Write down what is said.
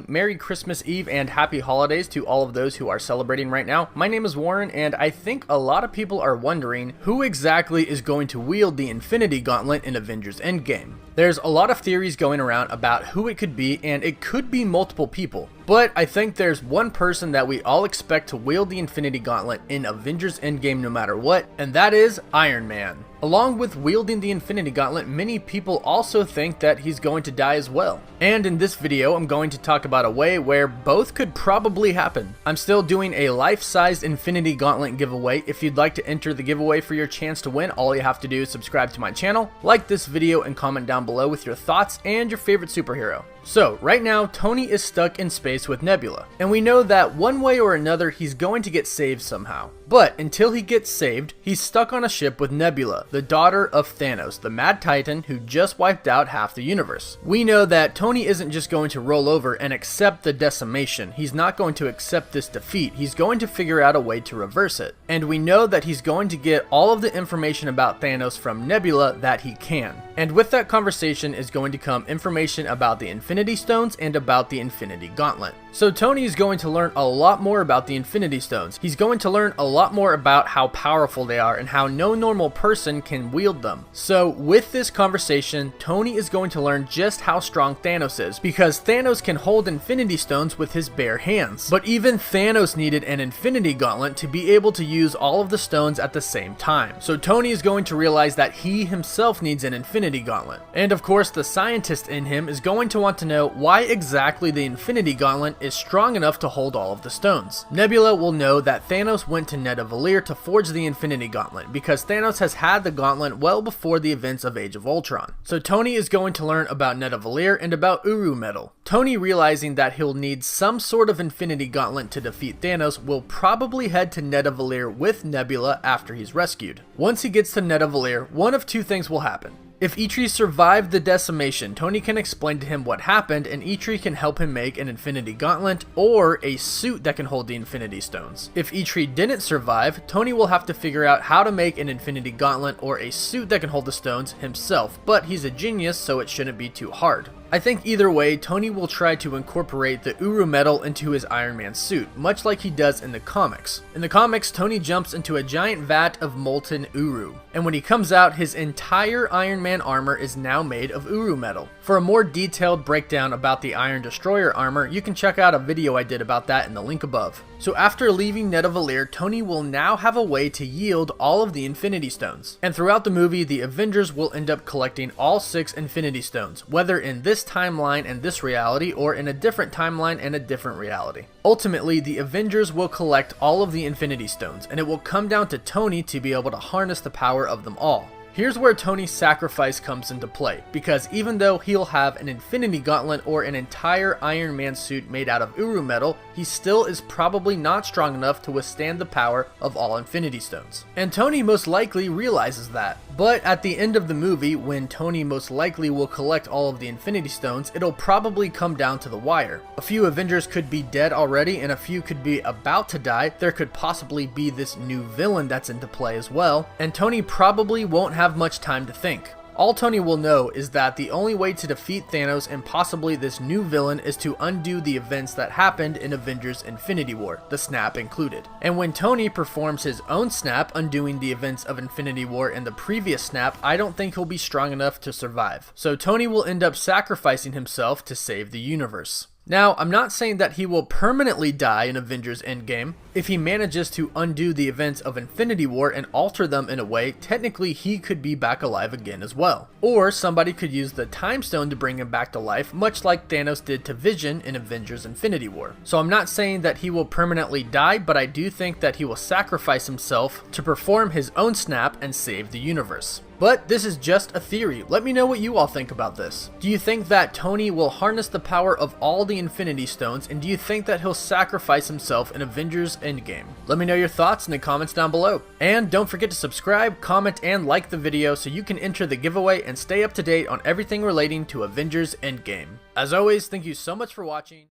Merry Christmas Eve and happy holidays to all of those who are celebrating right now. My name is Warren, and I think a lot of people are wondering who exactly is going to wield the Infinity Gauntlet in Avengers Endgame. There's a lot of theories going around about who it could be, and it could be multiple people. But I think there's one person that we all expect to wield the Infinity Gauntlet in Avengers Endgame no matter what, and that is Iron Man. Along with wielding the Infinity Gauntlet, many people also think that he's going to die as well. And in this video, I'm going to talk about a way where both could probably happen. I'm still doing a life-sized Infinity Gauntlet giveaway. If you'd like to enter the giveaway for your chance to win, all you have to do is subscribe to my channel, like this video, and comment down below with your thoughts and your favorite superhero. So, right now, Tony is stuck in space with Nebula, and we know that one way or another he's going to get saved somehow. But until he gets saved, he's stuck on a ship with Nebula, the daughter of Thanos, the Mad Titan who just wiped out half the universe. We know that Tony isn't just going to roll over and accept the decimation. He's not going to accept this defeat. He's going to figure out a way to reverse it. And we know that he's going to get all of the information about Thanos from Nebula that he can. And with that conversation is going to come information about the Infinity Stones and about the Infinity Gauntlet. So Tony is going to learn a lot more about the Infinity Stones. He's going to learn a lot more about how powerful they are and how no normal person can wield them. So with this conversation, Tony is going to learn just how strong Thanos is, because Thanos can hold Infinity Stones with his bare hands. But even Thanos needed an Infinity Gauntlet to be able to use all of the stones at the same time. So Tony is going to realize that he himself needs an Infinity Gauntlet. And of course, the scientist in him is going to want to know why exactly the Infinity Gauntlet is strong enough to hold all of the stones. Nebula will know that Thanos went to Nidavellir to forge the Infinity Gauntlet, because Thanos has had the gauntlet well before the events of Age of Ultron. So Tony is going to learn about Nidavellir and about Uru Metal. Tony, realizing that he'll need some sort of Infinity Gauntlet to defeat Thanos, will probably head to Nidavellir with Nebula after he's rescued. Once he gets to Nidavellir, one of two things will happen. If Eitri survived the decimation, Tony can explain to him what happened, and Eitri can help him make an Infinity Gauntlet or a suit that can hold the Infinity Stones. If Eitri didn't survive, Tony will have to figure out how to make an Infinity Gauntlet or a suit that can hold the stones himself, but he's a genius, so it shouldn't be too hard. I think either way, Tony will try to incorporate the Uru metal into his Iron Man suit, much like he does in the comics. In the comics, Tony jumps into a giant vat of molten Uru, and when he comes out, his entire Iron Man armor is now made of Uru metal. For a more detailed breakdown about the Iron Destroyer armor, you can check out a video I did about that in the link above. So after leaving Nidavellir, Tony will now have a way to yield all of the Infinity Stones. And throughout the movie, the Avengers will end up collecting all 6 Infinity Stones, whether in this timeline and this reality, or in a different timeline and a different reality. Ultimately, the Avengers will collect all of the Infinity Stones, and it will come down to Tony to be able to harness the power of them all. Here's where Tony's sacrifice comes into play, because even though he'll have an Infinity Gauntlet or an entire Iron Man suit made out of Uru metal, he still is probably not strong enough to withstand the power of all Infinity Stones. And Tony most likely realizes that. But at the end of the movie, when Tony most likely will collect all of the Infinity Stones, it'll probably come down to the wire. A few Avengers could be dead already, and a few could be about to die. There could possibly be this new villain that's into play as well, and Tony probably won't have much time to think. All Tony will know is that the only way to defeat Thanos and possibly this new villain is to undo the events that happened in Avengers Infinity War, the snap included. And when Tony performs his own snap, undoing the events of Infinity War and the previous snap, I don't think he'll be strong enough to survive. So Tony will end up sacrificing himself to save the universe. Now, I'm not saying that he will permanently die in Avengers Endgame. If he manages to undo the events of Infinity War and alter them in a way, technically he could be back alive again as well. Or somebody could use the Time Stone to bring him back to life, much like Thanos did to Vision in Avengers Infinity War. So I'm not saying that he will permanently die, but I do think that he will sacrifice himself to perform his own snap and save the universe. But this is just a theory. Let me know what you all think about this. Do you think that Tony will harness the power of all the Infinity Stones, and do you think that he'll sacrifice himself in Avengers Endgame? Let me know your thoughts in the comments down below. And don't forget to subscribe, comment, and like the video so you can enter the giveaway and stay up to date on everything relating to Avengers Endgame. As always, thank you so much for watching.